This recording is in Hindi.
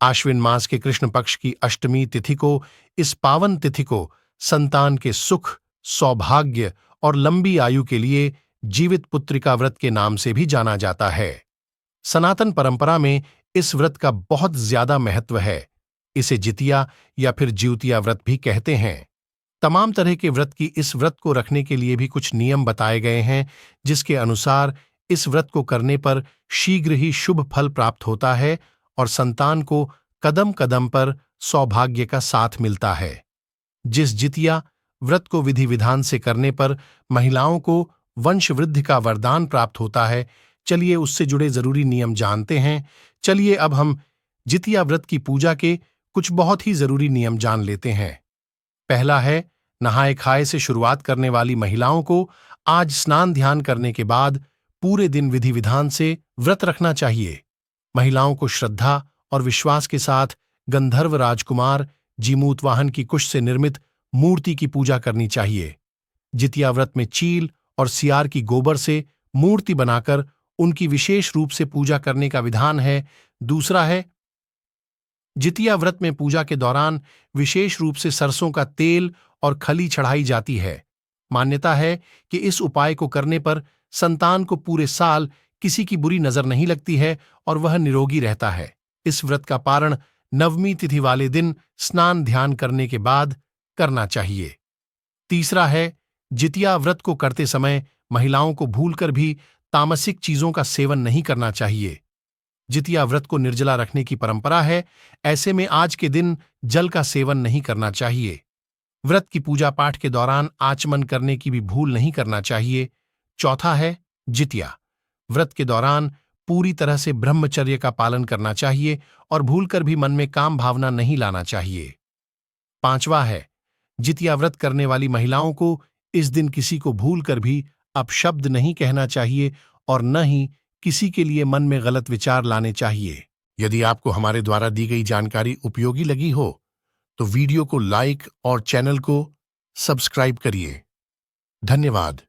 आश्विन मास के कृष्ण पक्ष की अष्टमी तिथि को, इस पावन तिथि को संतान के सुख, सौभाग्य और लंबी आयु के लिए जीवित पुत्रिका व्रत के नाम से भी जाना जाता है। सनातन परंपरा में इस व्रत का बहुत ज्यादा महत्व है। इसे जितिया या फिर ज्यूतिया व्रत भी कहते हैं। तमाम तरह के व्रत की इस व्रत को रखने के लिए भी कुछ नियम बताए गए हैं, जिसके अनुसार इस व्रत को करने पर शीघ्र ही शुभ फल प्राप्त होता है और संतान को कदम कदम पर सौभाग्य का साथ मिलता है। जिस जितिया व्रत को विधि विधान से करने पर महिलाओं को वंश वृद्धि का वरदान प्राप्त होता है, चलिए उससे जुड़े जरूरी नियम जानते हैं। चलिए अब हम जितिया व्रत की पूजा के कुछ बहुत ही जरूरी नियम जान लेते हैं। पहला है, नहाए खाए से शुरुआत करने वाली महिलाओं को आज स्नान ध्यान करने के बाद पूरे दिन विधि विधान से व्रत रखना चाहिए। महिलाओं को श्रद्धा और विश्वास के साथ गंधर्व राजकुमार जीमूतवाहन की कुश से निर्मित मूर्ति की पूजा करनी चाहिए। जितिया व्रत में चील और सियार की गोबर से मूर्ति बनाकर उनकी विशेष रूप से पूजा करने का विधान है। दूसरा है, जितिया व्रत में पूजा के दौरान विशेष रूप से सरसों का तेल और खली चढ़ाई जाती है। मान्यता है कि इस उपाय को करने पर संतान को पूरे साल किसी की बुरी नजर नहीं लगती है और वह निरोगी रहता है। इस व्रत का पारण नवमी तिथि वाले दिन स्नान ध्यान करने के बाद करना चाहिए। तीसरा है, जितिया व्रत को करते समय महिलाओं को भूलकर भी तामसिक चीजों का सेवन नहीं करना चाहिए। जितिया व्रत को निर्जला रखने की परंपरा है, ऐसे में आज के दिन जल का सेवन नहीं करना चाहिए। व्रत की पूजा पाठ के दौरान आचमन करने की भी भूल नहीं करना चाहिए। चौथा है, जितिया व्रत के दौरान पूरी तरह से ब्रह्मचर्य का पालन करना चाहिए और भूलकर भी मन में काम भावना नहीं लाना चाहिए। पांचवा है, जितिया व्रत करने वाली महिलाओं को इस दिन किसी को भूलकर भी अपशब्द नहीं कहना चाहिए और न ही किसी के लिए मन में गलत विचार लाने चाहिए। यदि आपको हमारे द्वारा दी गई जानकारी उपयोगी लगी हो तो वीडियो को लाइक और चैनल को सब्सक्राइब करिए। धन्यवाद।